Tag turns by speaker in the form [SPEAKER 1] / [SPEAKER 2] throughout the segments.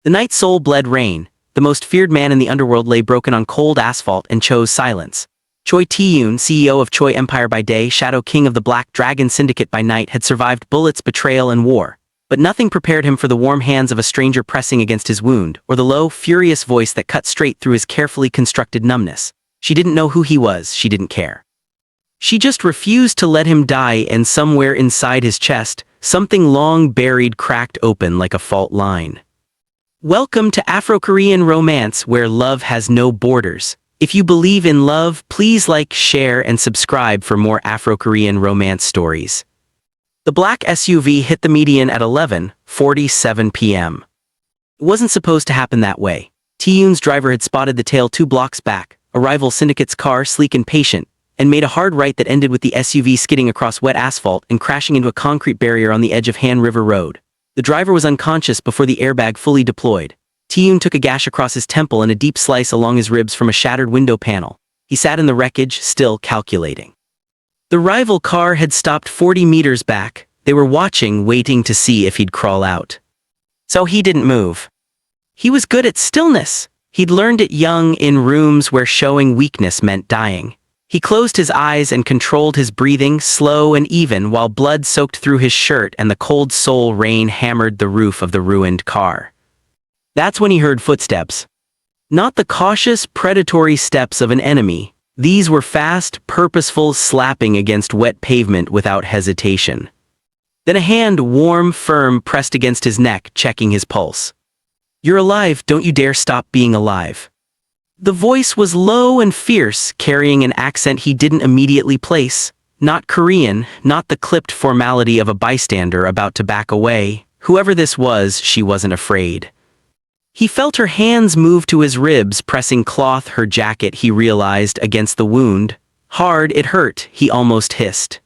[SPEAKER 1] The night Seoul bled rain. The most feared man in the underworld lay broken on cold asphalt and chose silence. Choi Tae-yoon, CEO of Choi Empire by day, Shadow King of the Black Dragon Syndicate by night, had survived bullets, betrayal, and war. But nothing prepared him for the warm hands of a stranger pressing against his wound, or the low, furious voice that cut straight through his carefully constructed numbness. She didn't know who he was, she didn't care. She just refused to let him die, and somewhere inside his chest, something long buried cracked open like a fault line. Welcome to Afro-Korean romance, where love has no borders. If you believe in love, please like, share, and subscribe for more Afro-Korean romance stories. The black SUV hit the median at 11:47 p.m. It wasn't supposed to happen that way. Tae-yoon's driver had spotted the tail 2 blocks back, a rival syndicate's car, sleek and patient, and made a hard right that ended with the SUV skidding across wet asphalt and crashing into a concrete barrier on the edge of Han River Road. The driver was unconscious before the airbag fully deployed. Tae-yoon took a gash across his temple and a deep slice along his ribs from a shattered window panel. He sat in the wreckage, still calculating. The rival car had stopped 40 meters back. They were watching, waiting to see if he'd crawl out. So he didn't move. He was good at stillness. He'd learned it young in rooms where showing weakness meant dying. He closed his eyes and controlled his breathing, slow and even, while blood soaked through his shirt and the cold Seoul rain hammered the roof of the ruined car. That's when he heard footsteps. Not the cautious, predatory steps of an enemy. These were fast, purposeful slapping against wet pavement without hesitation. Then a hand, warm, firm, pressed against his neck, checking his pulse. "You're alive, don't you dare stop being alive." The voice was low and fierce, carrying an accent he didn't immediately place. Not Korean, not the clipped formality of a bystander about to back away. Whoever this was, she wasn't afraid. He felt her hands move to his ribs, pressing cloth, her jacket, he realized, against the wound. Hard, it hurt, he almost hissed.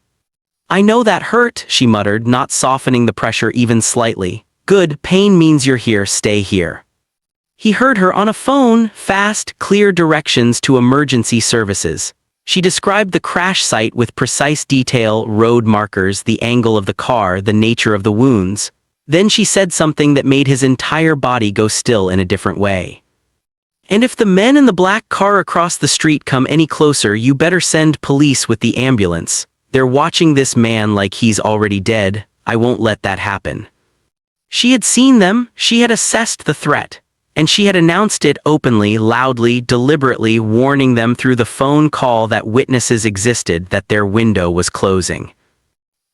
[SPEAKER 1] "I know that hurt," she muttered, not softening the pressure even slightly. "Good, pain means you're here, stay here." He heard her on a phone, fast, clear directions to emergency services. She described the crash site with precise detail, road markers, the angle of the car, the nature of the wounds. Then she said something that made his entire body go still in a different way. "And if the men in the black car across the street come any closer, you better send police with the ambulance. They're watching this man like he's already dead. I won't let that happen." She had seen them, she had assessed the threat. And she had announced it openly, loudly, deliberately, warning them through the phone call that witnesses existed, that their window was closing.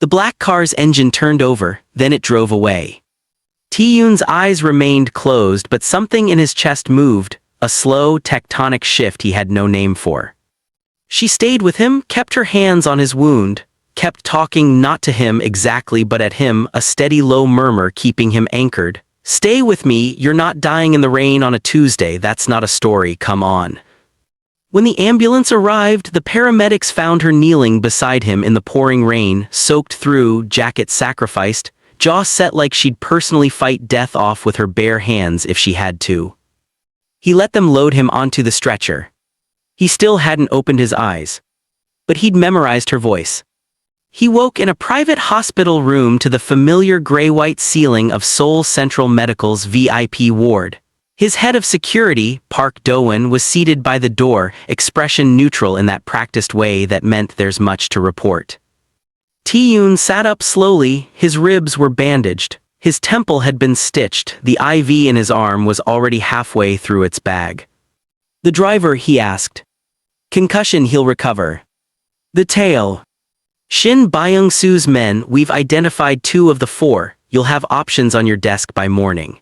[SPEAKER 1] The black car's engine turned over, then it drove away. Tae-yoon's eyes remained closed, but something in his chest moved, a slow, tectonic shift he had no name for. She stayed with him, kept her hands on his wound, kept talking not to him exactly but at him, a steady low murmur keeping him anchored. "Stay with me, you're not dying in the rain on a Tuesday, that's not a story, come on." When the ambulance arrived, the paramedics found her kneeling beside him in the pouring rain, soaked through, jacket sacrificed, jaw set like she'd personally fight death off with her bare hands if she had to. He let them load him onto the stretcher. He still hadn't opened his eyes. But he'd memorized her voice. He woke in a private hospital room to the familiar gray-white ceiling of Seoul Central Medical's VIP ward. His head of security, Park Do-won, was seated by the door, expression neutral in that practiced way that meant there's much to report. Tae-yoon sat up slowly, his ribs were bandaged. His temple had been stitched, the IV in his arm was already halfway through its bag. "The driver," he asked. "Concussion, he'll recover." "The tail." "Shin Byung-soo's men, we've identified 2 of the 4, you'll have options on your desk by morning."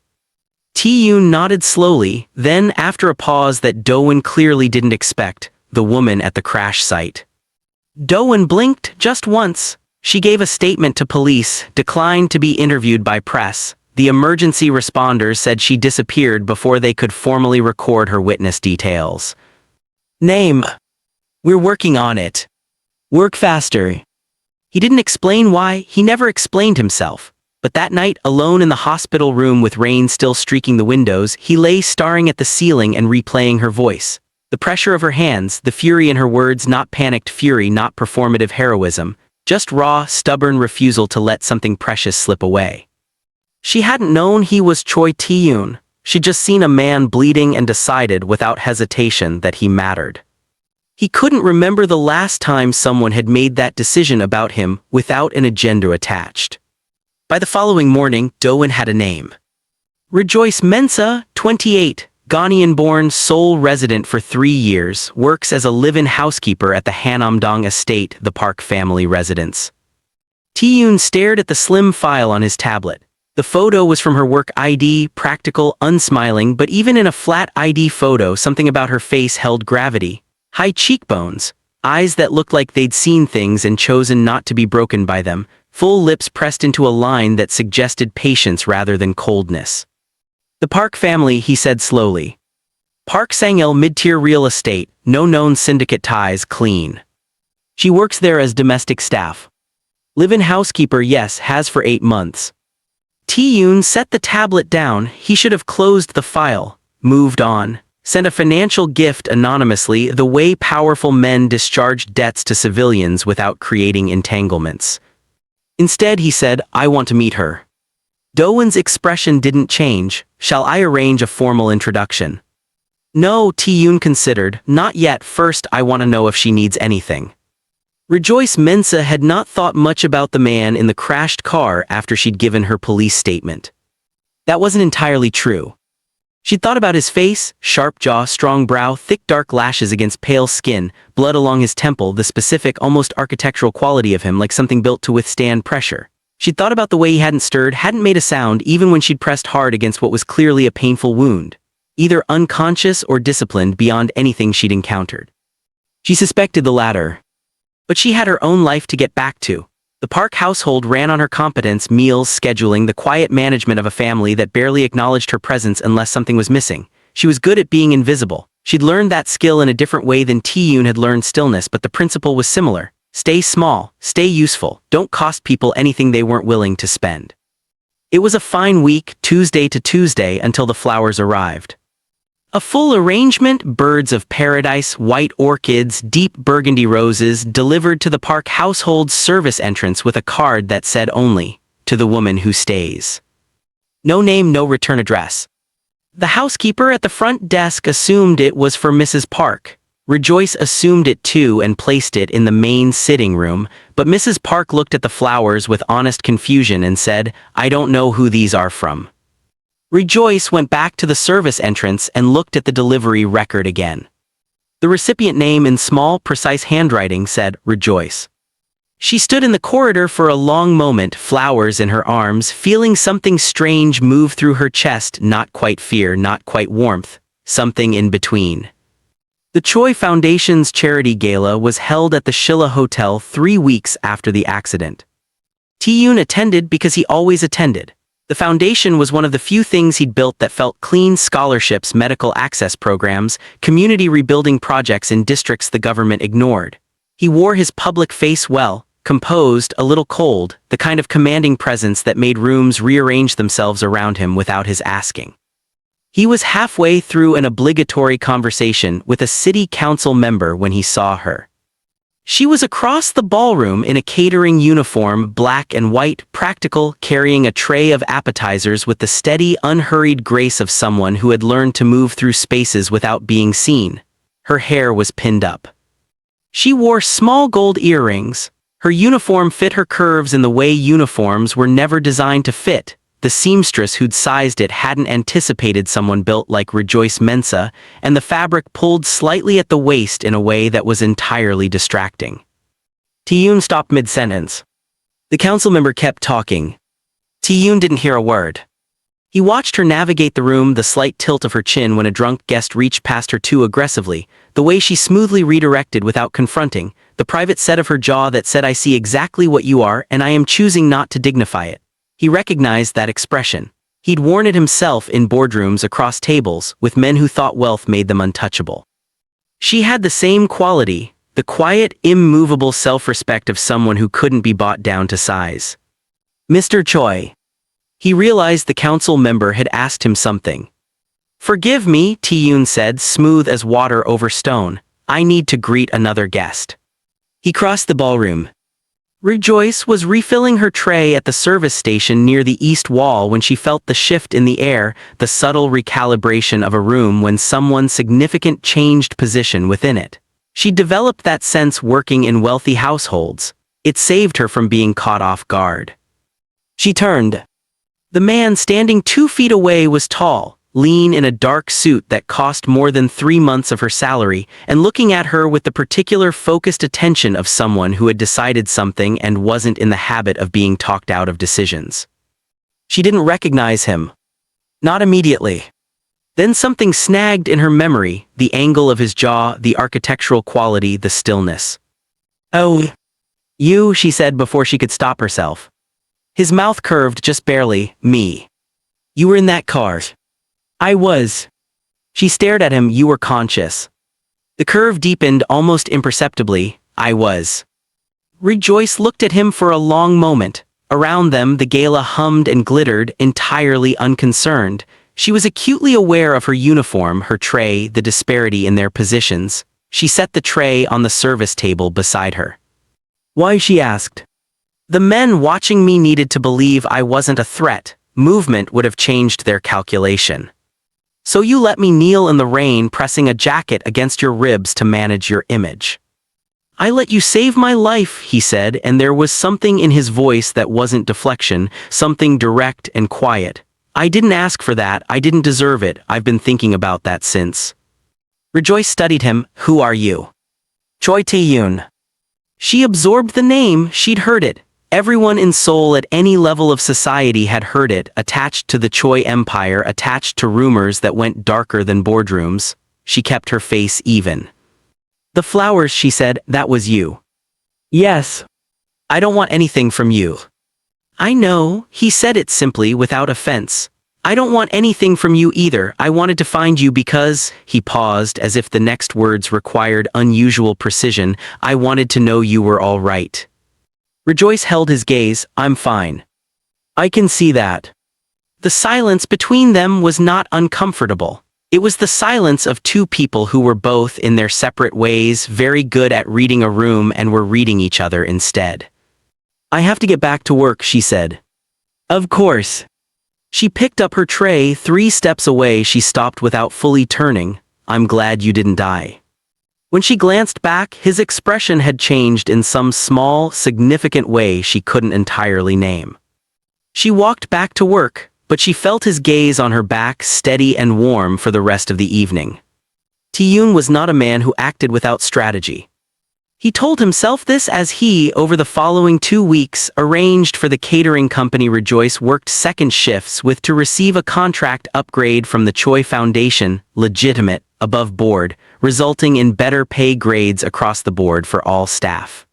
[SPEAKER 1] Tae-yoon nodded slowly, then, after a pause that Do-won clearly didn't expect, "The woman at the crash site." Do-won blinked just once. She gave a statement to police, declined to be interviewed by press. The emergency responders said she disappeared before they could formally record her witness details. "Name?" "We're working on it." "Work faster." He didn't explain why, he never explained himself. But that night, alone in the hospital room with rain still streaking the windows, he lay staring at the ceiling and replaying her voice. The pressure of her hands, the fury in her words, not panicked fury, not performative heroism, just raw, stubborn refusal to let something precious slip away. She hadn't known he was Choi Tae-yoon. She'd just seen a man bleeding and decided without hesitation that he mattered. He couldn't remember the last time someone had made that decision about him without an agenda attached. By the following morning, Do-won had a name. Rejoice Mensah, 28, Ghanaian-born Seoul resident for 3 years, works as a live-in housekeeper at the Hanamdong estate, the Park family residence. Tae-yoon stared at the slim file on his tablet. The photo was from her work ID, practical, unsmiling, but even in a flat ID photo, something about her face held gravity. High cheekbones, eyes that looked like they'd seen things and chosen not to be broken by them, full lips pressed into a line that suggested patience rather than coldness. The Park family, he said slowly. Park Sang-il mid-tier real estate, no known syndicate ties, clean. She works there as domestic staff. Live-in housekeeper, yes, has for 8 months. Tae-yoon set the tablet down. He should have closed the file, moved on, sent a financial gift anonymously, the way powerful men discharged debts to civilians without creating entanglements. Instead, he said, I want to meet her. Do-won's expression didn't change. Shall I arrange a formal introduction? No, Tae-yoon considered, not yet. First, I want to know if she needs anything. Rejoice Mensah had not thought much about the man in the crashed car after she'd given her police statement. That wasn't entirely true. She'd thought about his face, sharp jaw, strong brow, thick dark lashes against pale skin, blood along his temple, the specific, almost architectural quality of him, like something built to withstand pressure. She'd thought about the way he hadn't stirred, hadn't made a sound, even when she'd pressed hard against what was clearly a painful wound. Either unconscious or disciplined beyond anything she'd encountered. She suspected the latter. But she had her own life to get back to. The Park household ran on her competence, meals, scheduling, the quiet management of a family that barely acknowledged her presence unless something was missing. She was good at being invisible. She'd learned that skill in a different way than Tae-yoon had learned stillness, but the principle was similar. Stay small, stay useful, don't cost people anything they weren't willing to spend. It was a fine week, Tuesday to Tuesday, until the flowers arrived. A full arrangement, birds of paradise, white orchids, deep burgundy roses, delivered to the Park household's service entrance with a card that said only, to the woman who stays. No name, no return address. The housekeeper at the front desk assumed it was for Mrs. Park. Rejoice assumed it too and placed it in the main sitting room, but Mrs. Park looked at the flowers with honest confusion and said, I don't know who these are from. Rejoice went back to the service entrance and looked at the delivery record again. The recipient name in small, precise handwriting said, Rejoice. She stood in the corridor for a long moment, flowers in her arms, feeling something strange move through her chest, not quite fear, not quite warmth, something in between. The Choi Foundation's charity gala was held at the Shilla Hotel 3 weeks after the accident. Tae-yoon attended because he always attended. The foundation was one of the few things he'd built that felt clean: scholarships, medical access programs, community rebuilding projects in districts the government ignored. He wore his public face well, composed, a little cold, the kind of commanding presence that made rooms rearrange themselves around him without his asking. He was halfway through an obligatory conversation with a city council member when he saw her. She was across the ballroom in a catering uniform, black and white, practical, carrying a tray of appetizers with the steady, unhurried grace of someone who had learned to move through spaces without being seen. Her hair was pinned up. She wore small gold earrings. Her uniform fit her curves in the way uniforms were never designed to fit. The seamstress who'd sized it hadn't anticipated someone built like Rejoice Mensah, and the fabric pulled slightly at the waist in a way that was entirely distracting. Tae-yoon stopped mid-sentence. The council member kept talking. Tae-yoon didn't hear a word. He watched her navigate the room, the slight tilt of her chin when a drunk guest reached past her too aggressively, the way she smoothly redirected without confronting, the private set of her jaw that said, I see exactly what you are and I am choosing not to dignify it. He recognized that expression. He'd worn it himself in boardrooms across tables with men who thought wealth made them untouchable. She had the same quality, the quiet, immovable self-respect of someone who couldn't be bought down to size. Mr. Choi. He realized the council member had asked him something. Forgive me, Tae-yoon said, smooth as water over stone. I need to greet another guest. He crossed the ballroom. Rejoice was refilling her tray at the service station near the east wall when she felt the shift in the air, the subtle recalibration of a room when someone significant changed position within it. She developed that sense working in wealthy households. It saved her from being caught off guard. She turned. The man standing 2 feet away was tall, lean in a dark suit that cost more than 3 months of her salary, and looking at her with the particular focused attention of someone who had decided something and wasn't in the habit of being talked out of decisions. She didn't recognize him. Not immediately. Then something snagged in her memory, the angle of his jaw, the architectural quality, the stillness. "Oh, you," she said before she could stop herself. His mouth curved just barely. "Me. You were in that car." "I was." She stared at him. "You were conscious." The curve deepened almost imperceptibly. "I was." Rejoice looked at him for a long moment. Around them, the gala hummed and glittered, entirely unconcerned. She was acutely aware of her uniform, her tray, the disparity in their positions. She set the tray on the service table beside her. "Why?" she asked. "The men watching me needed to believe I wasn't a threat. Movement would have changed their calculation. So you let me kneel in the rain pressing a jacket against your ribs to manage your image." "I let you save my life," he said, and there was something in his voice that wasn't deflection, something direct and quiet. "I didn't ask for that, I didn't deserve it, I've been thinking about that since." Rejoice studied him. "Who are you?" "Choi Tae-yoon." She absorbed the name, she'd heard it. Everyone in Seoul at any level of society had heard it, attached to the Choi Empire, attached to rumors that went darker than boardrooms. She kept her face even. "The flowers," she said, "that was you." "Yes. I don't want anything from you." "I know," he said it simply, without offense. "I don't want anything from you either. I wanted to find you because," he paused as if the next words required unusual precision, "I wanted to know you were all right." Rejoice held his gaze. "I'm fine." "I can see that." The silence between them was not uncomfortable. It was the silence of two people who were both, in their separate ways, very good at reading a room and were reading each other instead. "I have to get back to work," she said. "Of course." She picked up her tray. 3 steps away she stopped without fully turning. "I'm glad you didn't die." When she glanced back, his expression had changed in some small, significant way she couldn't entirely name. She walked back to work, but she felt his gaze on her back, steady and warm for the rest of the evening. Tae-yoon was not a man who acted without strategy. He told himself this as he, over the following 2 weeks, arranged for the catering company Rejoice worked second shifts with to receive a contract upgrade from the Choi Foundation, legitimate, above board, resulting in better pay grades across the board for all staff.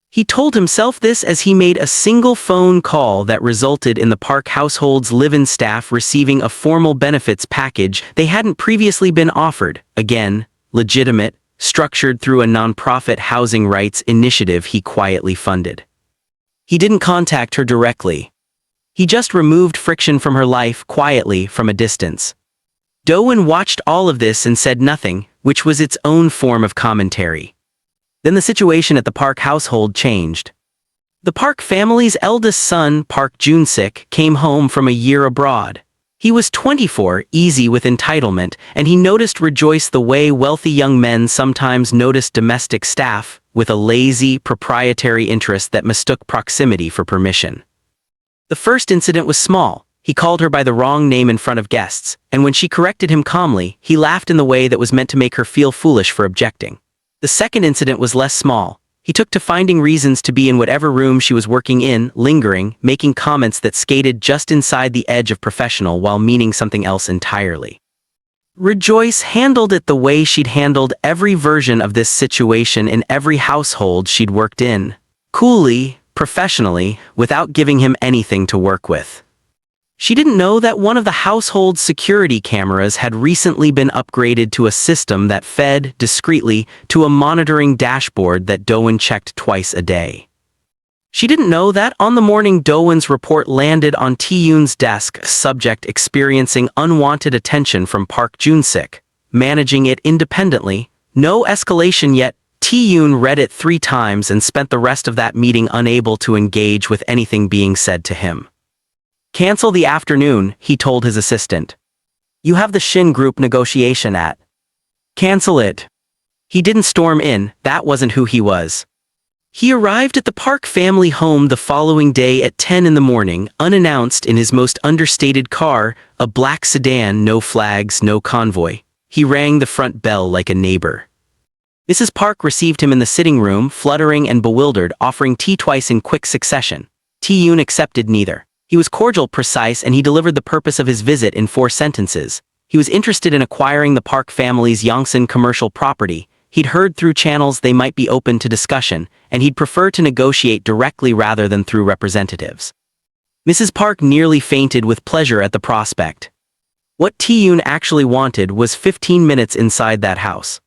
[SPEAKER 1] He told himself this as he made a single phone call that resulted in the Park household's live-in staff receiving a formal benefits package they hadn't previously been offered, again, legitimate, structured through a nonprofit housing rights initiative he quietly funded. He didn't contact her directly. He just removed friction from her life quietly from a distance. Do-won watched all of this and said nothing, which was its own form of commentary. Then the situation at the Park household changed. The Park family's eldest son, Park Jun-sik, came home from a year abroad. He was 24, easy with entitlement, and he noticed Rejoice the way wealthy young men sometimes noticed domestic staff, with a lazy, proprietary interest that mistook proximity for permission. The first incident was small. He called her by the wrong name in front of guests, and when she corrected him calmly, he laughed in the way that was meant to make her feel foolish for objecting. The second incident was less small. He took to finding reasons to be in whatever room she was working in, lingering, making comments that skated just inside the edge of professional while meaning something else entirely. Rejoice handled it the way she'd handled every version of this situation in every household she'd worked in. Coolly, professionally, without giving him anything to work with. She didn't know that one of the household's security cameras had recently been upgraded to a system that fed, discreetly, to a monitoring dashboard that Do-won checked twice a day. She didn't know that on the morning Do-won's report landed on Tae-yoon's desk, a subject experiencing unwanted attention from Park Jun-sik, managing it independently, no escalation yet, Tae-yoon read it 3 times and spent the rest of that meeting unable to engage with anything being said to him. Cancel the afternoon, he told his assistant. You have the Shin Group negotiation at. Cancel it. He didn't storm in, that wasn't who he was. He arrived at the Park family home the following day at 10 in the morning, unannounced in his most understated car, a black sedan, no flags, no convoy. He rang the front bell like a neighbor. Mrs. Park received him in the sitting room, fluttering and bewildered, offering tea twice in quick succession. Tae-yoon accepted neither. He was cordial, precise, and he delivered the purpose of his visit in 4 sentences. He was interested in acquiring the Park family's Yongsan commercial property. He'd heard through channels they might be open to discussion, and he'd prefer to negotiate directly rather than through representatives. Mrs. Park nearly fainted with pleasure at the prospect. What Tae-yoon actually wanted was 15 minutes inside that house.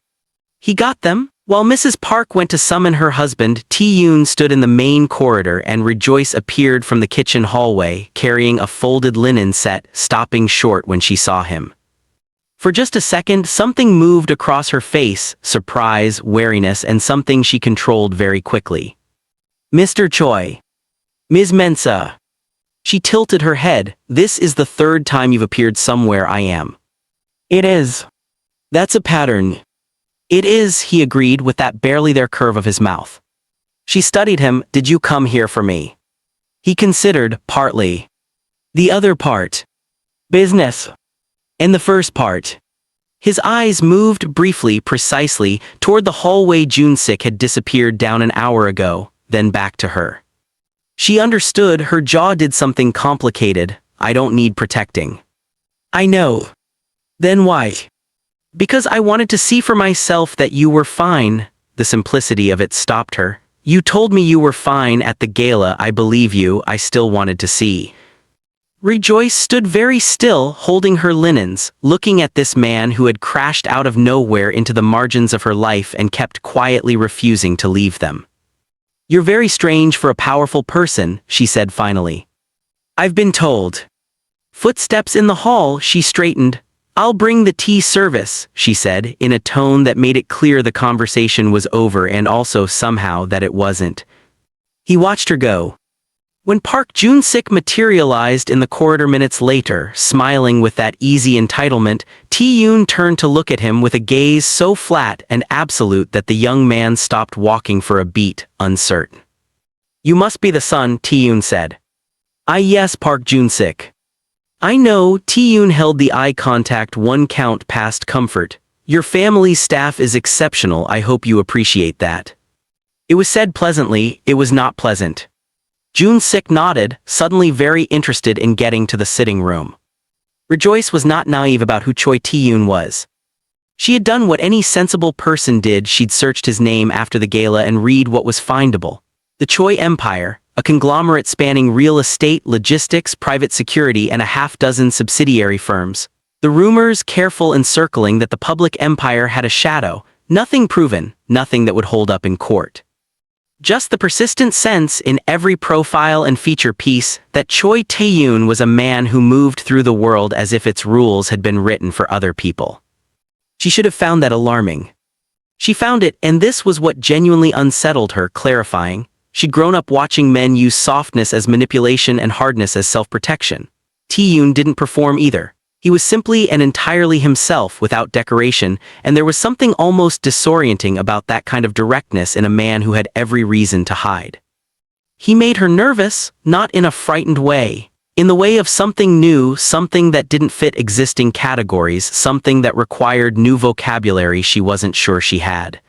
[SPEAKER 1] He got them. While Mrs. Park went to summon her husband, Tae-yoon stood in the main corridor and Rejoice appeared from the kitchen hallway, carrying a folded linen set, stopping short when she saw him. For just a second, something moved across her face, surprise, wariness, and something she controlled very quickly. Mr. Choi. Ms. Mensa. She tilted her head. This is the 3rd time you've appeared somewhere I am. It is. That's a pattern. It is, he agreed with that barely there curve of his mouth. She studied him. Did you come here for me? He considered, partly. The other part. Business. And the first part. His eyes moved briefly, precisely, toward the hallway Jun-sik had disappeared down an hour ago, then back to her. She understood. Her jaw did something complicated. I don't need protecting. I know. Then why? Because I wanted to see for myself that you were fine. The simplicity of it stopped her. You told me you were fine at the gala. I believe you. I still wanted to see. Rejoice stood very still, holding her linens, looking at this man who had crashed out of nowhere into the margins of her life and kept quietly refusing to leave them. You're very strange for a powerful person, she said finally. I've been told. Footsteps in the hall, she straightened. I'll bring the tea service, she said, in a tone that made it clear the conversation was over and also somehow that it wasn't. He watched her go. When Park Jun-sik materialized in the corridor minutes later, smiling with that easy entitlement, Tae-yoon turned to look at him with a gaze so flat and absolute that the young man stopped walking for a beat, uncertain. You must be the son, Tae-yoon said. Yes, Park Jun-sik. I know. Tae-yoon held the eye contact 1 count past comfort. Your family's staff is exceptional. I hope you appreciate that. It was said pleasantly. It was not pleasant. Jun-sik nodded, suddenly very interested in getting to the sitting room. Rejoice was not naive about who Choi Tae-yoon was. She had done what any sensible person did. She'd searched his name after the gala and read what was findable. The Choi Empire, a conglomerate spanning real estate, logistics, private security, and a half-dozen subsidiary firms. The rumors careful encircling that the public empire had a shadow, nothing proven, nothing that would hold up in court. Just the persistent sense in every profile and feature piece that Choi Tae-yoon was a man who moved through the world as if its rules had been written for other people. She should have found that alarming. She found it, and this was what genuinely unsettled her, clarifying. She'd grown up watching men use softness as manipulation and hardness as self-protection. Tae-yoon didn't perform either. He was simply and entirely himself without decoration, and there was something almost disorienting about that kind of directness in a man who had every reason to hide. He made her nervous, not in a frightened way. In the way of something new, something that didn't fit existing categories, something that required new vocabulary she wasn't sure she had.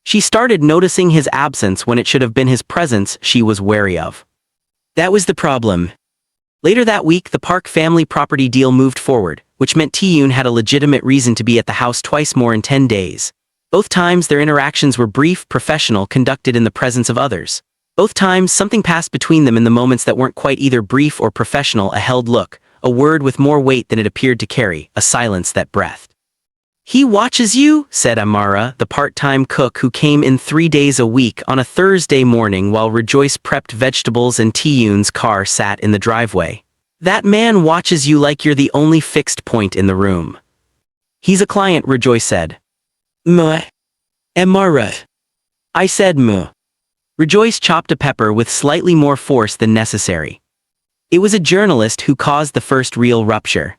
[SPEAKER 1] She started noticing his absence when it should have been his presence she was wary of. That was the problem. Later that week, the Park family property deal moved forward, which meant Tae-yoon had a legitimate reason to be at the house twice more in 10 days. Both times their interactions were brief, professional, conducted in the presence of others. Both times something passed between them in the moments that weren't quite either brief or professional, a held look, a word with more weight than it appeared to carry, a silence that breathed. He watches you, said Amara, the part-time cook who came in 3 days a week on a Thursday morning while Rejoice prepped vegetables and Tae-yoon's car sat in the driveway. That man watches you like you're the only fixed point in the room. He's a client, Rejoice said. Amara. I said muh. Rejoice chopped a pepper with slightly more force than necessary. It was a journalist who caused the first real rupture.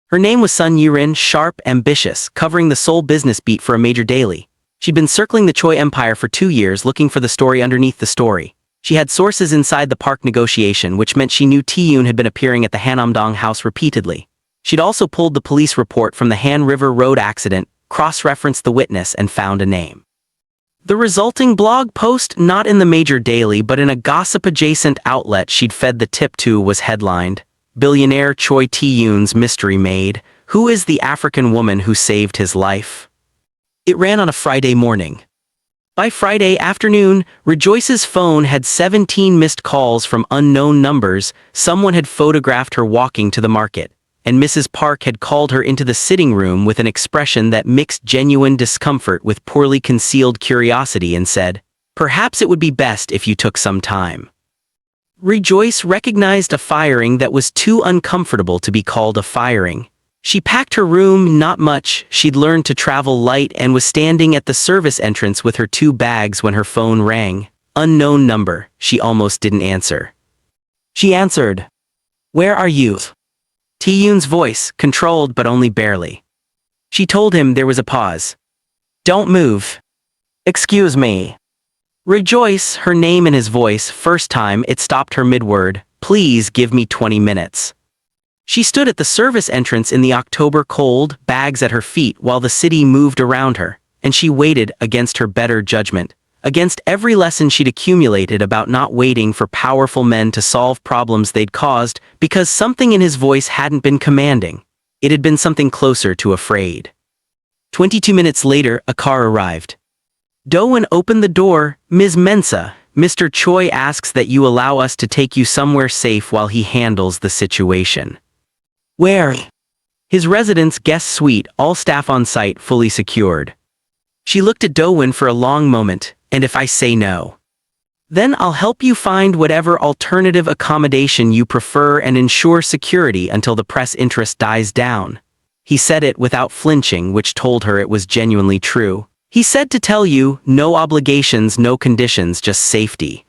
[SPEAKER 1] Her name was Sun Yirin, sharp, ambitious, covering the Seoul business beat for a major daily. She'd been circling the Choi Empire for 2 years looking for the story underneath the story. She had sources inside the park negotiation, which meant she knew Tae-yoon had been appearing at the Hanamdong house repeatedly. She'd also pulled the police report from the Han River Road accident, cross-referenced the witness, and found a name. The resulting blog post, not in the major daily but in a gossip-adjacent outlet she'd fed the tip to, was headlined, "Billionaire Choi Tae-yoon's Mystery Maid. Who is the African woman who saved his life?" It ran on a Friday morning. By Friday afternoon, Rejoice's phone had 17 missed calls from unknown numbers. Someone had photographed her walking to the market, and Mrs. Park had called her into the sitting room with an expression that mixed genuine discomfort with poorly concealed curiosity and said, "Perhaps it would be best if you took some time." Rejoice recognized a firing that was too uncomfortable to be called a firing. She packed her room, not much. She'd learned to travel light and was standing at the service entrance with her 2 bags when her phone rang. Unknown number. She almost didn't answer. She answered. "Where are you?" Tae-yoon's voice, controlled but only barely. She told him there was a pause. "Don't move." "Excuse me." Rejoice, her name in his voice, first time it stopped her mid-word. "Please give me 20 minutes." She stood at the service entrance in the October cold, bags at her feet while the city moved around her, and she waited against her better judgment, against every lesson she'd accumulated about not waiting for powerful men to solve problems they'd caused, because something in his voice hadn't been commanding. It had been something closer to afraid. 22 minutes later, a car arrived. Do-won opened the door. "Ms. Mensah, Mr. Choi asks that you allow us to take you somewhere safe while he handles the situation." "Where?" "His residence guest suite, all staff on site, fully secured." She looked at Do-won for a long moment. "And if I say no?" "Then I'll help you find whatever alternative accommodation you prefer and ensure security until the press interest dies down." He said it without flinching, which told her it was genuinely true. He said to tell you, no obligations, no conditions, just safety.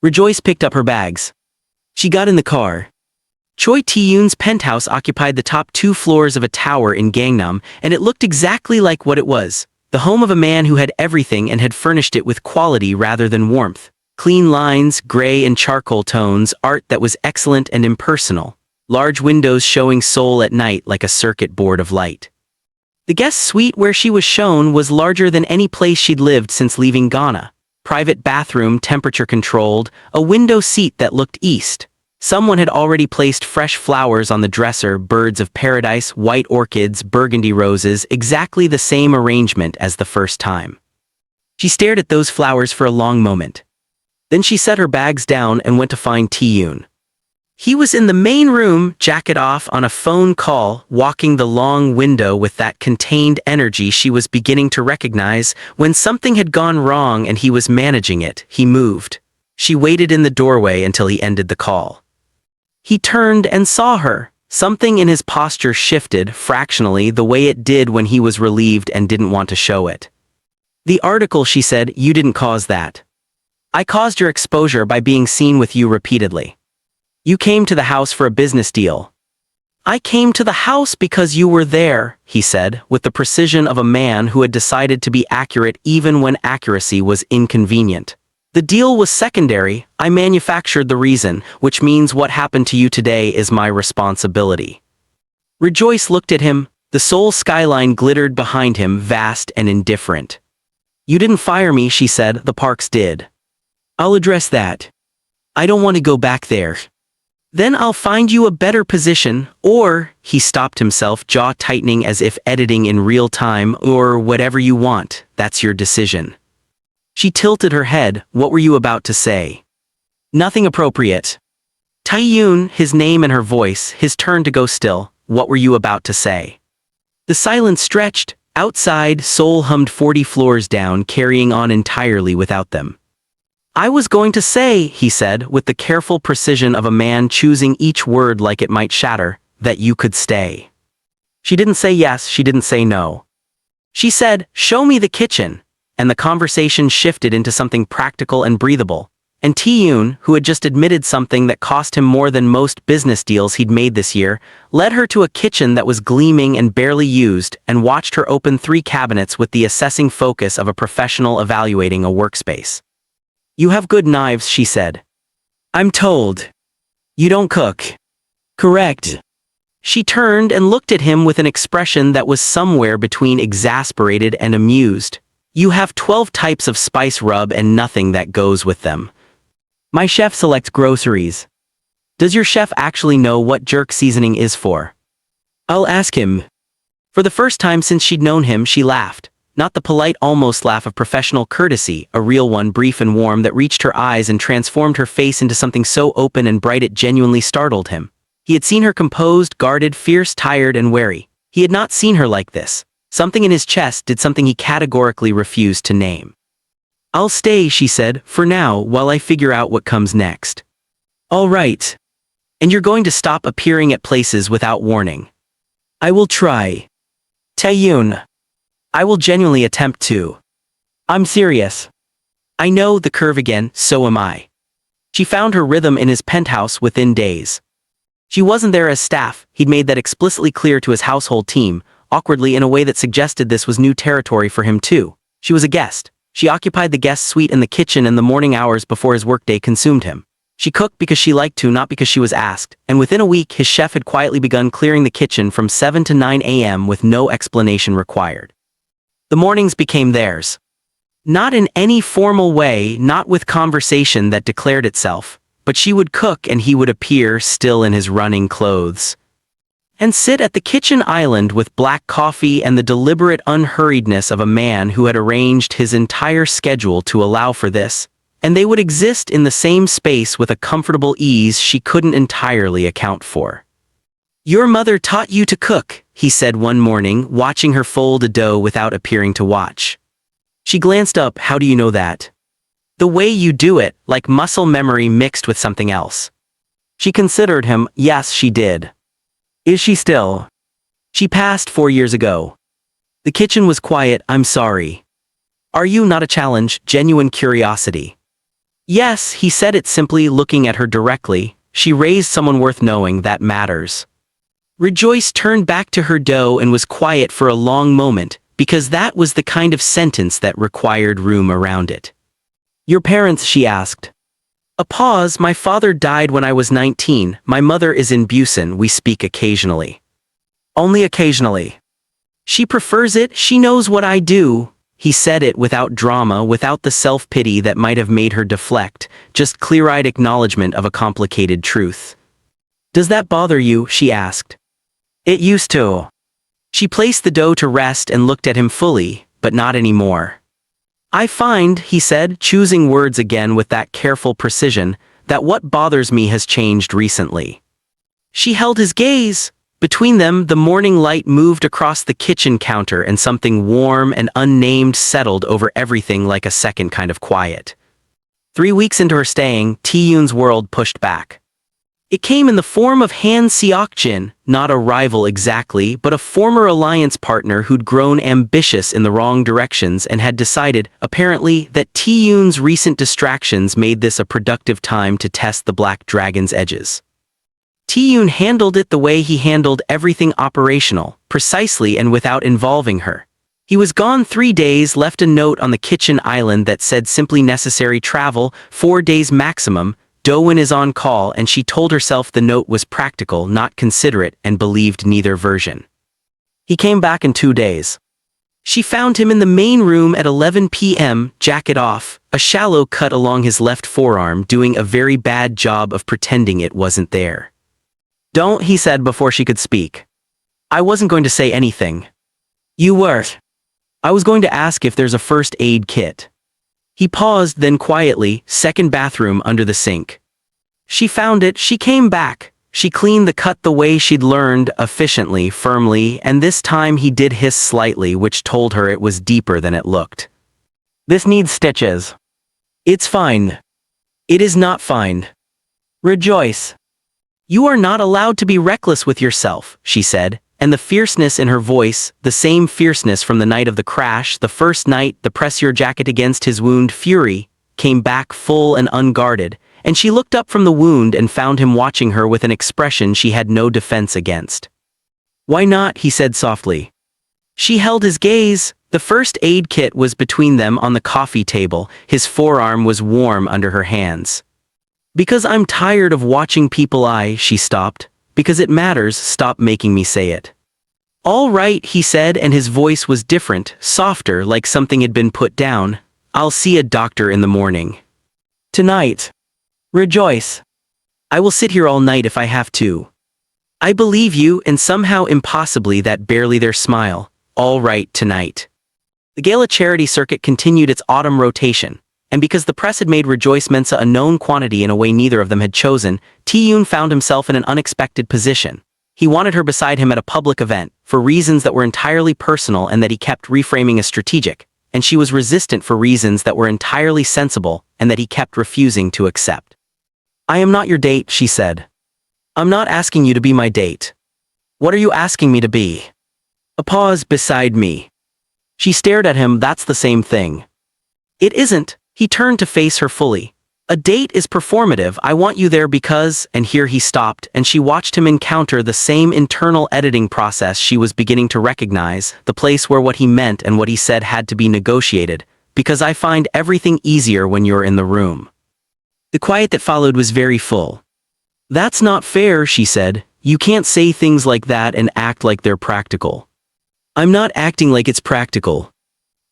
[SPEAKER 1] Rejoice picked up her bags. She got in the car. Choi Tae-yoon's penthouse occupied the top 2 floors of a tower in Gangnam, and it looked exactly like what it was. The home of a man who had everything and had furnished it with quality rather than warmth. Clean lines, gray and charcoal tones, art that was excellent and impersonal. Large windows showing Seoul at night like a circuit board of light. The guest suite where she was shown was larger than any place she'd lived since leaving Ghana. Private bathroom, temperature controlled, a window seat that looked east. Someone had already placed fresh flowers on the dresser, birds of paradise, white orchids, burgundy roses, exactly the same arrangement as the first time. She stared at those flowers for a long moment. Then she set her bags down and went to find Tae-yoon. He was in the main room, jacket off, on a phone call, walking the long window with that contained energy she was beginning to recognize. When something had gone wrong and he was managing it, he moved. She waited in the doorway until he ended the call. He turned and saw her. Something in his posture shifted, fractionally, the way it did when he was relieved and didn't want to show it. "The article," she said, "you didn't cause that. I caused your exposure by being seen with you repeatedly. You came to the house for a business deal." "I came to the house because you were there," he said, with the precision of a man who had decided to be accurate even when accuracy was inconvenient. "The deal was secondary. I manufactured the reason, which means what happened to you today is my responsibility." Rejoice looked at him. The Seoul skyline glittered behind him, vast and indifferent. "You didn't fire me," she said, "the Parks did." "I'll address that. I don't want to go back there." "Then I'll find you a better position, or," he stopped himself, jaw tightening as if editing in real time, "or whatever you want, that's your decision." She tilted her head. "What were you about to say?" "Nothing appropriate." Tae-yoon, his name and her voice, his turn to go still. "What were you about to say?" The silence stretched. Outside, Seoul hummed 40 floors down, carrying on entirely without them. "I was going to say," he said, with the careful precision of a man choosing each word like it might shatter, "that you could stay." She didn't say yes, she didn't say no. She said, "Show me the kitchen." and the conversation shifted into something practical and breathable. And Tae-yoon, who had just admitted something that cost him more than most business deals he'd made this year, led her to a kitchen that was gleaming and barely used and watched her open 3 cabinets with the assessing focus of a professional evaluating a workspace. "You have good knives," she said. "I'm told. You don't cook." "Correct." She turned and looked at him with an expression that was somewhere between exasperated and amused. "You have 12 types of spice rub and nothing that goes with them." "My chef selects groceries." "Does your chef actually know what jerk seasoning is for?" "I'll ask him." For the first time since she'd known him, she laughed. Not the polite almost laugh of professional courtesy, a real one, brief and warm, that reached her eyes and transformed her face into something so open and bright it genuinely startled him. He had seen her composed, guarded, fierce, tired, and wary. He had not seen her like this. Something in his chest did something he categorically refused to name. "I'll stay," she said, "for now, while I figure out what comes next." "All right. And you're going to stop appearing at places without warning." "I will try." "Tae-yoon. I will genuinely attempt to." "I'm serious." "I know," the curve again, "so am I." She found her rhythm in his penthouse within days. She wasn't there as staff, he'd made that explicitly clear to his household team, awkwardly in a way that suggested this was new territory for him too. She was a guest. She occupied the guest suite in the kitchen in the morning hours before his workday consumed him. She cooked because she liked to, not because she was asked, and within a week his chef had quietly begun clearing the kitchen from 7 to 9 a.m. with no explanation required. The mornings became theirs. Not in any formal way, not with conversation that declared itself, but she would cook and he would appear, still in his running clothes, and sit at the kitchen island with black coffee and the deliberate unhurriedness of a man who had arranged his entire schedule to allow for this, and they would exist in the same space with a comfortable ease she couldn't entirely account for. "Your mother taught you to cook," he said one morning, watching her fold a dough without appearing to watch. She glanced up. "How do you know that?" "The way you do it, like muscle memory mixed with something else." She considered him. "Yes, she did." "Is she still?" "She passed 4 years ago." The kitchen was quiet. "I'm sorry." "Are you?" Not a challenge, genuine curiosity. "Yes," he said it simply, looking at her directly. "She raised someone worth knowing, that matters." Rejoice turned back to her dough and was quiet for a long moment, because that was the kind of sentence that required room around it. "Your parents?" she asked. A pause. "My father died when I was 19, my mother is in Busan, we speak occasionally." "Only occasionally." "She prefers it, she knows what I do." He said it without drama, without the self-pity that might have made her deflect, just clear-eyed acknowledgement of a complicated truth. "Does that bother you?" she asked. "It used to." She placed the dough to rest and looked at him fully, but not anymore. "I find," he said, choosing words again with that careful precision, "that what bothers me has changed recently." She held his gaze. Between them, the morning light moved across the kitchen counter and something warm and unnamed settled over everything like a second kind of quiet. 3 weeks into her staying, Tae-yoon's world pushed back. It came in the form of Han Seok-jin, not a rival exactly, but a former alliance partner who'd grown ambitious in the wrong directions and had decided, apparently, that Tae-yoon's recent distractions made this a productive time to test the Black Dragon's edges. Tae-yoon handled it the way he handled everything operational, precisely and without involving her. He was gone 3 days, left a note on the kitchen island that said simply necessary travel, 4 days maximum. Do-won is on call, and she told herself the note was practical, not considerate, and believed neither version. He came back in 2 days. She found him in the main room at 11 p.m., jacket off, a shallow cut along his left forearm, doing a very bad job of pretending it wasn't there. "Don't," he said before she could speak. "I wasn't going to say anything." "You were." "I was going to ask if there's a first aid kit." He paused, then quietly, "Second bathroom under the sink." She found it. She came back. She cleaned the cut the way she'd learned, efficiently, firmly, and this time he did hiss slightly, which told her it was deeper than it looked. "This needs stitches." "It's fine." "It is not fine." "Rejoice. You are not allowed to be reckless with yourself," she said, and the fierceness in her voice, the same fierceness from the night of the crash, the first night, the press your jacket against his wound fury, came back full and unguarded, and she looked up from the wound and found him watching her with an expression she had no defense against. "Why not?" he said softly. She held his gaze. The first aid kit was between them on the coffee table, his forearm was warm under her hands. "Because I'm tired of watching people she stopped. "Because it matters, stop making me say it." "All right," he said, and his voice was different, softer, like something had been put down. "I'll see a doctor in the morning. Tonight. Rejoice. I will sit here all night if I have to." "I believe you," and somehow impossibly that barely their smile. "All right, tonight." The gala charity circuit continued its autumn rotation, and because the press had made Rejoice Mensa a known quantity in a way neither of them had chosen, Tae-yoon found himself in an unexpected position. He wanted her beside him at a public event, for reasons that were entirely personal and that he kept reframing as strategic, and she was resistant for reasons that were entirely sensible and that he kept refusing to accept. "I am not your date," she said. "I'm not asking you to be my date. What are you asking me to be?" A pause beside me. She stared at him. "That's the same thing." "It isn't." He turned to face her fully. "A date is performative. I want you there because," and here he stopped, and she watched him encounter the same internal editing process she was beginning to recognize, the place where what he meant and what he said had to be negotiated, "because I find everything easier when you're in the room." The quiet that followed was very full. "That's not fair," she said. "You can't say things like that and act like they're practical." "I'm not acting like it's practical."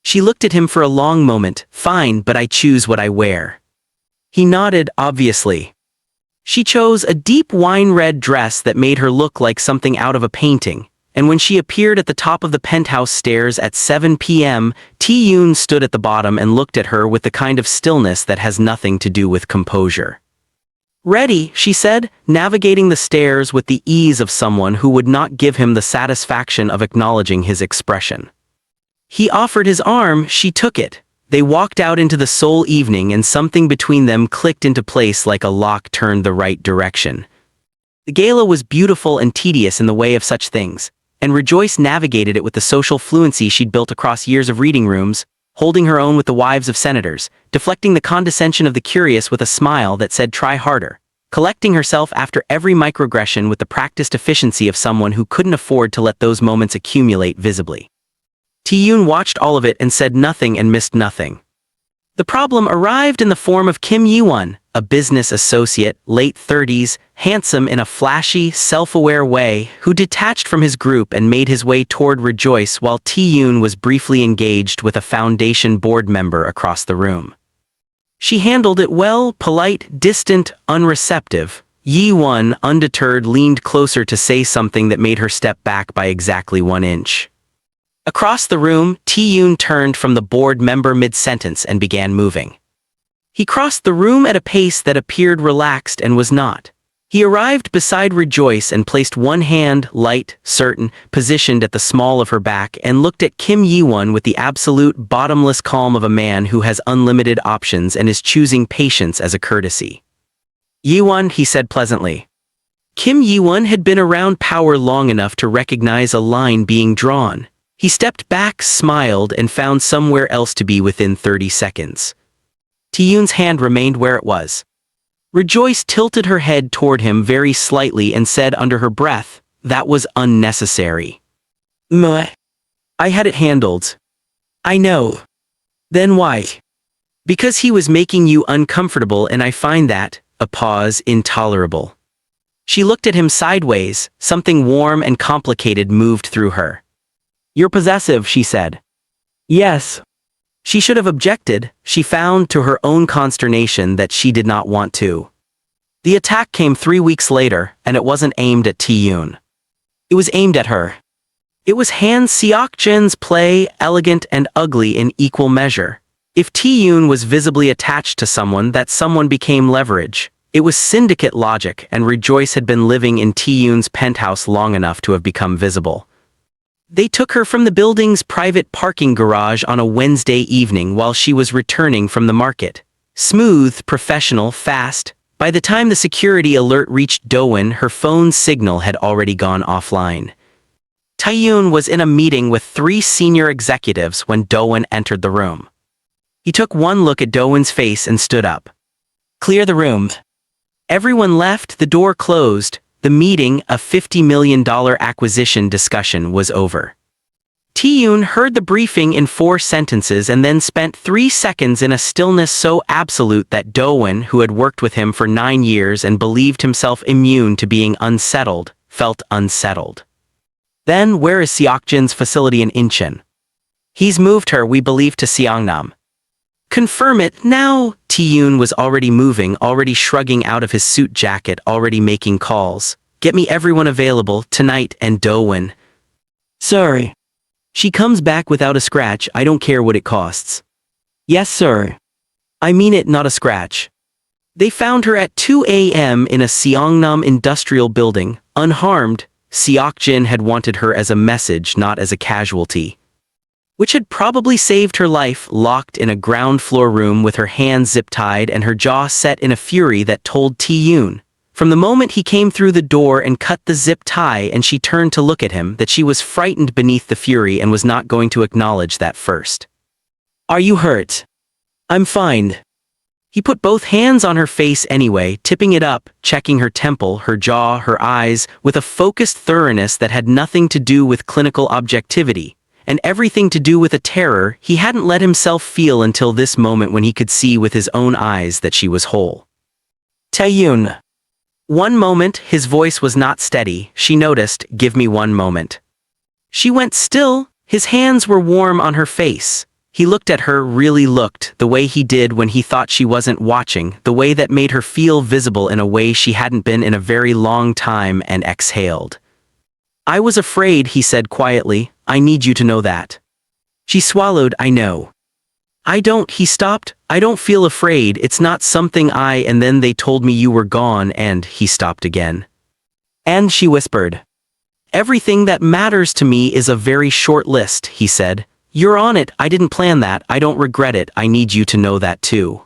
[SPEAKER 1] She looked at him for a long moment. "Fine, but I choose what I wear." He nodded, obviously. She chose a deep wine-red dress that made her look like something out of a painting, and when she appeared at the top of the penthouse stairs at 7 p.m., Tae-yoon stood at the bottom and looked at her with the kind of stillness that has nothing to do with composure. "Ready," she said, navigating the stairs with the ease of someone who would not give him the satisfaction of acknowledging his expression. He offered his arm, she took it. They walked out into the Seoul evening and something between them clicked into place like a lock turned the right direction. The gala was beautiful and tedious in the way of such things, and Rejoice navigated it with the social fluency she'd built across years of reading rooms, holding her own with the wives of senators, deflecting the condescension of the curious with a smile that said try harder, collecting herself after every microaggression with the practiced efficiency of someone who couldn't afford to let those moments accumulate visibly. Tae-yoon watched all of it and said nothing and missed nothing. The problem arrived in the form of Kim Yi-won, a business associate, late 30s, handsome in a flashy, self-aware way, who detached from his group and made his way toward Rejoice while Tae-yoon was briefly engaged with a foundation board member across the room. She handled it well, polite, distant, unreceptive. Yi-won, undeterred, leaned closer to say something that made her step back by exactly 1 inch. Across the room, Tae-yoon turned from the board member mid-sentence and began moving. He crossed the room at a pace that appeared relaxed and was not. He arrived beside Rejoice and placed one hand, light, certain, positioned at the small of her back and looked at Kim Yi-won with the absolute, bottomless calm of a man who has unlimited options and is choosing patience as a courtesy. "Yi-won," he said pleasantly. Kim Yi-won had been around power long enough to recognize a line being drawn. He stepped back, smiled, and found somewhere else to be within 30 seconds. Tae-yoon's hand remained where it was. Rejoice tilted her head toward him very slightly and said under her breath, "That was unnecessary." "Meh. I had it handled." "I know." "Then why?" "Because he was making you uncomfortable and I find that," a pause, "intolerable." She looked at him sideways, something warm and complicated moved through her. "You're possessive," she said. "Yes." She should have objected. She found to her own consternation that she did not want to. The attack came 3 weeks later, and it wasn't aimed at Tae-yoon. It was aimed at her. It was Han Seok-jin's play, elegant and ugly in equal measure. If Tae-yoon was visibly attached to someone, that someone became leverage. It was syndicate logic, and Rejoice had been living in Tae-yoon's penthouse long enough to have become visible. They took her from the building's private parking garage on a Wednesday evening while she was returning from the market. Smooth, professional, fast. By the time the security alert reached Doan, her phone's signal had already gone offline. Tae-yoon was in a meeting with 3 senior executives when Do-won entered the room. He took one look at Do-won's face and stood up. "Clear the room." Everyone left, the door closed. The meeting, a $50 million acquisition discussion, was over. Tae-yoon heard the briefing in 4 sentences and then spent 3 seconds in a stillness so absolute that Do-won, who had worked with him for 9 years and believed himself immune to being unsettled, felt unsettled. "Then where is Seokjin's facility in Incheon?" "He's moved her, we believe, to Seongnam." "Confirm it now." Tae-yoon was already moving, already shrugging out of his suit jacket, already making calls. "Get me everyone available, tonight," and Do-won. "Sorry. She comes back without a scratch, I don't care what it costs." "Yes, sir. I mean it, not a scratch." They found her at 2 a.m. in a Seongnam industrial building, unharmed. Seokjin had wanted her as a message, not as a casualty, which had probably saved her life, locked in a ground floor room with her hands zip-tied and her jaw set in a fury that told Tae-yoon, from the moment he came through the door and cut the zip tie and she turned to look at him, that she was frightened beneath the fury and was not going to acknowledge that first. "Are you hurt?" "I'm fine." He put both hands on her face anyway, tipping it up, checking her temple, her jaw, her eyes, with a focused thoroughness that had nothing to do with clinical objectivity, and everything to do with a terror he hadn't let himself feel until this moment when he could see with his own eyes that she was whole. "Tae-yoon." One moment, his voice was not steady. She noticed, "Give me one moment." She went still. His hands were warm on her face. He looked at her, really looked, the way he did when he thought she wasn't watching, the way that made her feel visible in a way she hadn't been in a very long time, and exhaled. "I was afraid," he said quietly. "I need you to know that." She swallowed. "I know." "I don't," he stopped. "I don't feel afraid, it's not something and then they told me you were gone and," he stopped again. "And," she whispered. "Everything that matters to me is a very short list," he said. "You're on it, I didn't plan that, I don't regret it, I need you to know that too."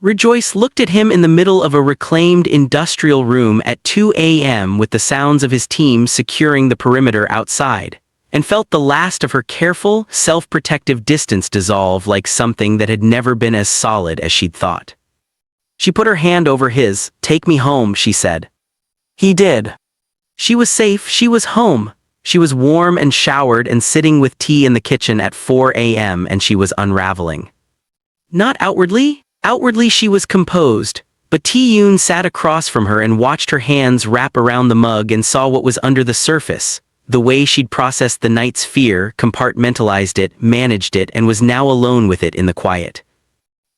[SPEAKER 1] Rejoice looked at him in the middle of a reclaimed industrial room at 2 a.m. with the sounds of his team securing the perimeter outside, and felt the last of her careful, self-protective distance dissolve like something that had never been as solid as she'd thought. She put her hand over his. "Take me home," she said. He did. She was safe, she was home. She was warm and showered and sitting with tea in the kitchen at 4 a.m. and she was unraveling. Not outwardly. Outwardly she was composed, but Tae-yoon sat across from her and watched her hands wrap around the mug and saw what was under the surface, the way she'd processed the night's fear, compartmentalized it, managed it, and was now alone with it in the quiet.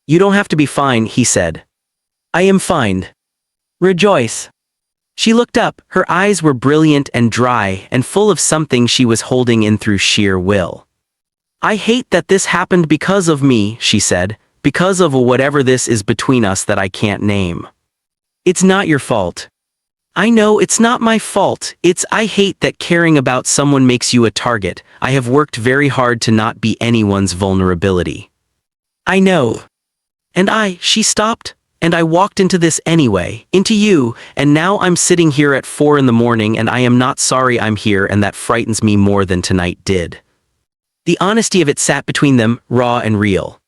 [SPEAKER 1] "You don't have to be fine," he said. "I am fine." "Rejoice." She looked up, her eyes were brilliant and dry and full of something she was holding in through sheer will. "I hate that this happened because of me," she said, "because of whatever this is between us that I can't name. It's not your fault. I know it's not my fault, I hate that caring about someone makes you a target. I have worked very hard to not be anyone's vulnerability. I know. And she stopped. And I walked into this anyway, into you, and now I'm sitting here at 4 in the morning and I am not sorry I'm here, and that frightens me more than tonight did." The honesty of it sat between them, raw and real.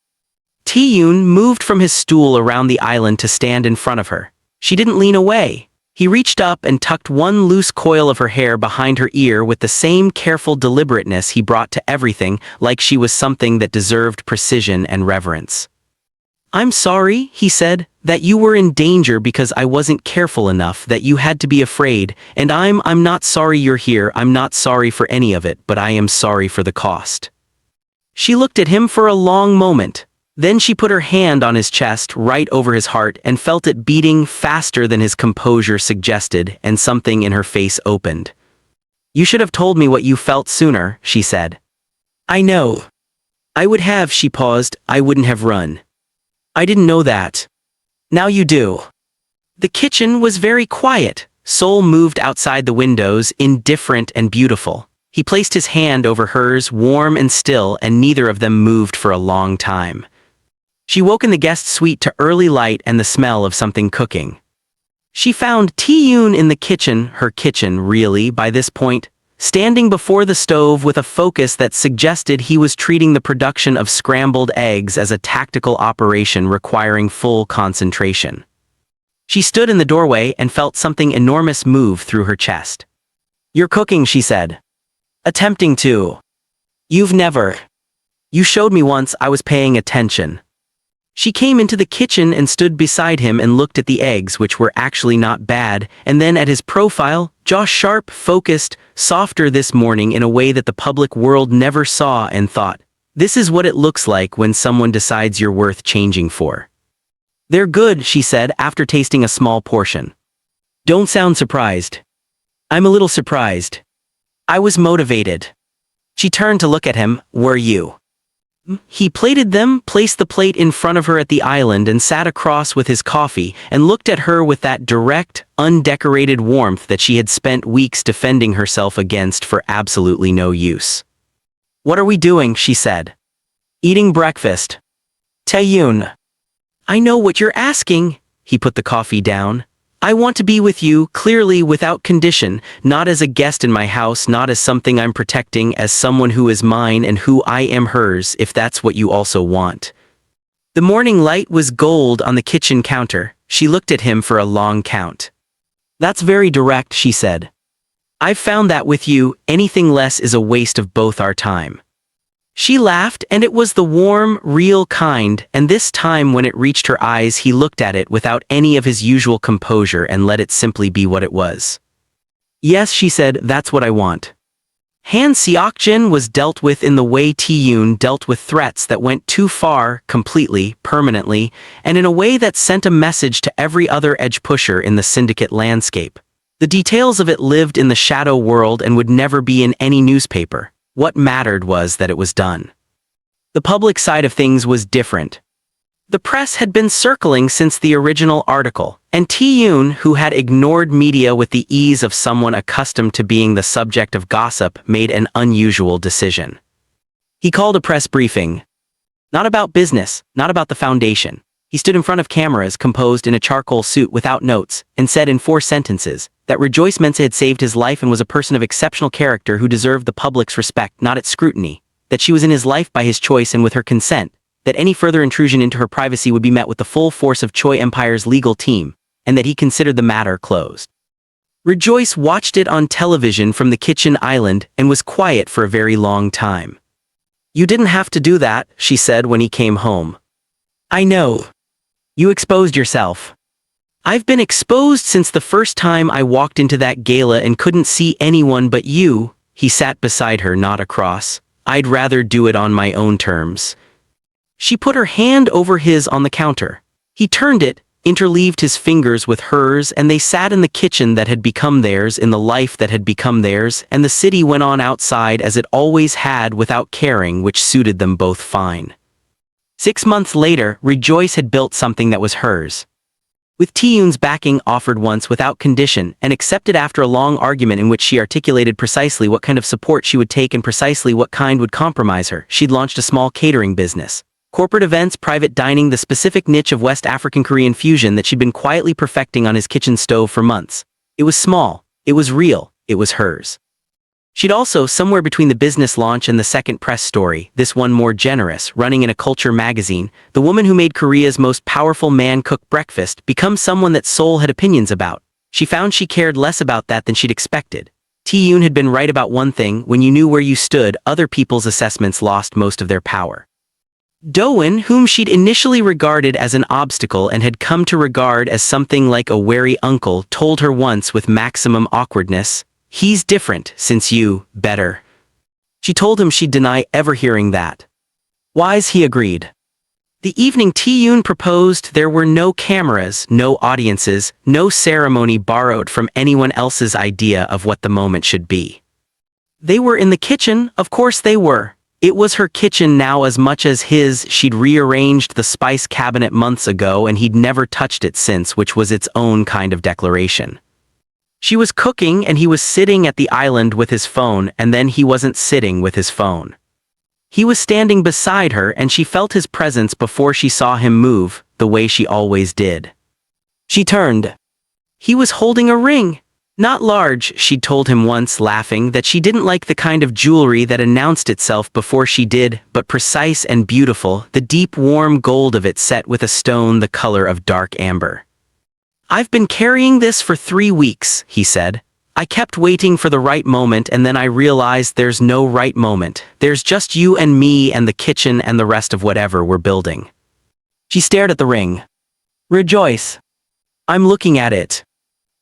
[SPEAKER 1] Tae-yoon moved from his stool around the island to stand in front of her. She didn't lean away. He reached up and tucked one loose coil of her hair behind her ear with the same careful deliberateness he brought to everything, like she was something that deserved precision and reverence. "I'm sorry," he said, "that you were in danger because I wasn't careful enough, that you had to be afraid, and I'm not sorry you're here, I'm not sorry for any of it, but I am sorry for the cost." She looked at him for a long moment. Then she put her hand on his chest, right over his heart, and felt it beating faster than his composure suggested, and something in her face opened. "You should have told me what you felt sooner," she said. "I know. I would have," she paused, "I wouldn't have run. I didn't know that. Now you do." The kitchen was very quiet. Seoul moved outside the windows, indifferent and beautiful. He placed his hand over hers, warm and still, and neither of them moved for a long time. She woke in the guest suite to early light and the smell of something cooking. She found Tae-yoon in the kitchen, her kitchen really, by this point, standing before the stove with a focus that suggested he was treating the production of scrambled eggs as a tactical operation requiring full concentration. She stood in the doorway and felt something enormous move through her chest. "You're cooking," she said. "Attempting to. You've never. You showed me once. I was paying attention." She came into the kitchen and stood beside him and looked at the eggs, which were actually not bad, and then at his profile, jaw sharp, focused, softer this morning in a way that the public world never saw, and thought, "This is what it looks like when someone decides you're worth changing for." "They're good," she said after tasting a small portion. "Don't sound surprised." "I'm a little surprised. I was motivated." She turned to look at him. "Were you?" He plated them, placed the plate in front of her at the island, and sat across with his coffee, and looked at her with that direct, undecorated warmth that she had spent weeks defending herself against for absolutely no use. "What are we doing?" she said. "Eating breakfast." "Tae-yoon." "I know what you're asking." He put the coffee down. "I want to be with you, clearly without condition, not as a guest in my house, not as something I'm protecting, as someone who is mine and who I am hers, if that's what you also want." The morning light was gold on the kitchen counter. She looked at him for a long count. "That's very direct," she said. "I've found that with you, anything less is a waste of both our time." She laughed, and it was the warm, real kind, and this time when it reached her eyes he looked at it without any of his usual composure and let it simply be what it was. "Yes," she said, "that's what I want." Han Seok-jin was dealt with in the way Tae-yoon dealt with threats that went too far, completely, permanently, and in a way that sent a message to every other edge pusher in the syndicate landscape. The details of it lived in the shadow world and would never be in any newspaper. What mattered was that it was done. The public side of things was different. The press had been circling since the original article, and Tae-yoon, who had ignored media with the ease of someone accustomed to being the subject of gossip, made an unusual decision. He called a press briefing. Not about business, not about the foundation. He stood in front of cameras composed in a charcoal suit without notes, and said in 4 sentences, that Rejoice Mensah had saved his life and was a person of exceptional character who deserved the public's respect, not its scrutiny, that she was in his life by his choice and with her consent, that any further intrusion into her privacy would be met with the full force of Choi Empire's legal team, and that he considered the matter closed. Rejoice watched it on television from the kitchen island and was quiet for a very long time. "You didn't have to do that," she said when he came home. "I know. You exposed yourself." "I've been exposed since the first time I walked into that gala and couldn't see anyone but you." He sat beside her, not across. "I'd rather do it on my own terms." She put her hand over his on the counter. He turned it, interleaved his fingers with hers, and they sat in the kitchen that had become theirs, in the life that had become theirs, and the city went on outside as it always had without caring, which suited them both fine. 6 months later, Rejoice had built something that was hers. With Tae-yoon's backing, offered once without condition, and accepted after a long argument in which she articulated precisely what kind of support she would take and precisely what kind would compromise her, she'd launched a small catering business. Corporate events, private dining, the specific niche of West African Korean fusion that she'd been quietly perfecting on his kitchen stove for months. It was small, it was real, it was hers. She'd also, somewhere between the business launch and the second press story, this one more generous, running in a culture magazine, the woman who made Korea's most powerful man cook breakfast, become someone that Seoul had opinions about. She found she cared less about that than she'd expected. Tae-yoon had been right about one thing: when you knew where you stood, other people's assessments lost most of their power. Do-won, whom she'd initially regarded as an obstacle and had come to regard as something like a wary uncle, told her once with maximum awkwardness, "He's different, since you, better." She told him she'd deny ever hearing that. Wise, he agreed. The evening Tae-yoon proposed, there were no cameras, no audiences, no ceremony borrowed from anyone else's idea of what the moment should be. They were in the kitchen, of course they were. It was her kitchen now as much as his. She'd rearranged the spice cabinet months ago and he'd never touched it since, which was its own kind of declaration. She was cooking and he was sitting at the island with his phone, and then he wasn't sitting with his phone. He was standing beside her and she felt his presence before she saw him move, the way she always did. She turned. He was holding a ring. Not large, she'd told him once, laughing, that she didn't like the kind of jewelry that announced itself before she did, but precise and beautiful, the deep warm gold of it set with a stone the color of dark amber. "I've been carrying this for 3 weeks," he said. "I kept waiting for the right moment, and then I realized there's no right moment. There's just you and me and the kitchen and the rest of whatever we're building." She stared at the ring. "Rejoice. I'm looking at it.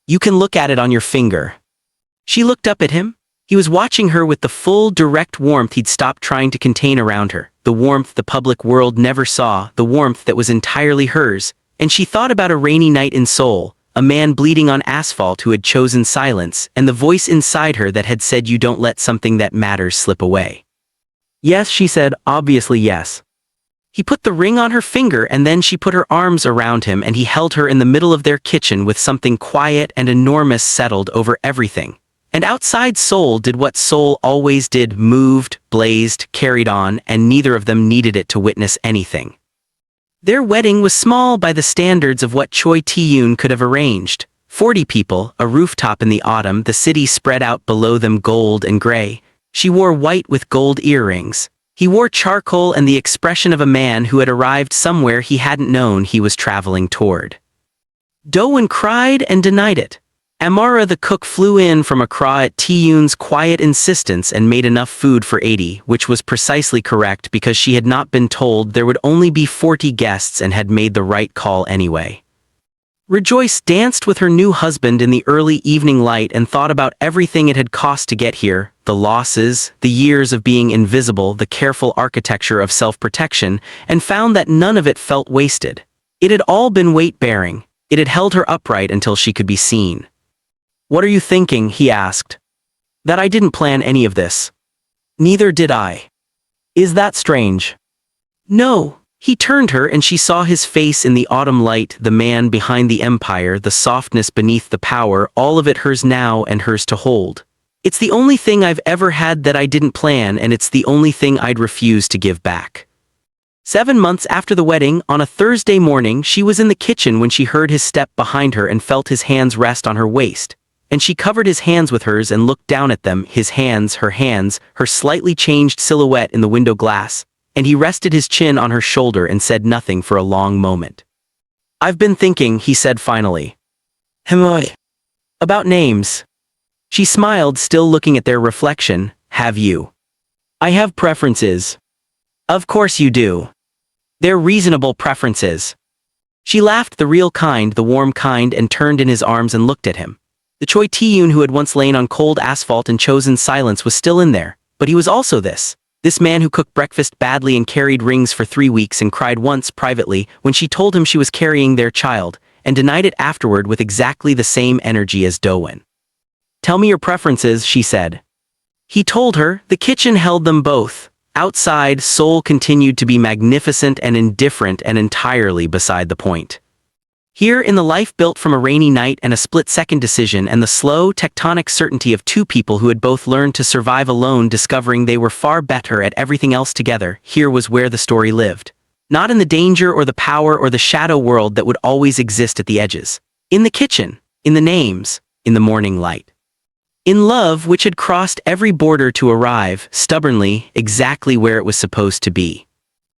[SPEAKER 1] You can look at it on your finger." She looked up at him. He was watching her with the full, direct warmth he'd stopped trying to contain around her, the warmth the public world never saw, the warmth that was entirely hers, and she thought about a rainy night in Seoul, a man bleeding on asphalt who had chosen silence, and the voice inside her that had said you don't let something that matters slip away. "Yes," she said, "obviously yes." He put the ring on her finger, and then she put her arms around him, and he held her in the middle of their kitchen with something quiet and enormous settled over everything. And outside Seoul did what Seoul always did, moved, blazed, carried on, and neither of them needed it to witness anything. Their wedding was small by the standards of what Choi Tae-yoon could have arranged. 40 people, a rooftop in the autumn, the city spread out below them gold and gray. She wore white with gold earrings. He wore charcoal and the expression of a man who had arrived somewhere he hadn't known he was traveling toward. Do-won cried and denied it. Amara the cook flew in from Accra at Tae-yoon's quiet insistence and made enough food for 80, which was precisely correct because she had not been told there would only be 40 guests and had made the right call anyway. Rejoice danced with her new husband in the early evening light and thought about everything it had cost to get here, the losses, the years of being invisible, the careful architecture of self-protection, and found that none of it felt wasted. It had all been weight-bearing. It had held her upright until she could be seen. "What are you thinking?" he asked. "That I didn't plan any of this." "Neither did I." "Is that strange?" "No." He turned her and she saw his face in the autumn light, the man behind the empire, the softness beneath the power, all of it hers now and hers to hold. "It's the only thing I've ever had that I didn't plan, and it's the only thing I'd refuse to give back." 7 months after the wedding, on a Thursday morning, she was in the kitchen when she heard his step behind her and felt his hands rest on her waist. And she covered his hands with hers and looked down at them, his hands, her slightly changed silhouette in the window glass. And he rested his chin on her shoulder and said nothing for a long moment. "I've been thinking," he said finally. "About names." She smiled, still looking at their reflection. "Have you?" "I have preferences." "Of course you do. They're reasonable preferences." She laughed, the real kind, the warm kind, and turned in his arms and looked at him. The Choi Tae-yoon who had once lain on cold asphalt and chosen silence was still in there, but he was also this man who cooked breakfast badly and carried rings for 3 weeks and cried once privately when she told him she was carrying their child, and denied it afterward with exactly the same energy as Do-won. "Tell me your preferences," she said. He told her. The kitchen held them both. Outside, Seoul continued to be magnificent and indifferent and entirely beside the point. Here, in the life built from a rainy night and a split-second decision and the slow, tectonic certainty of 2 people who had both learned to survive alone, discovering they were far better at everything else together, here was where the story lived. Not in the danger or the power or the shadow world that would always exist at the edges. In the kitchen, in the names, in the morning light. In love which had crossed every border to arrive, stubbornly, exactly where it was supposed to be.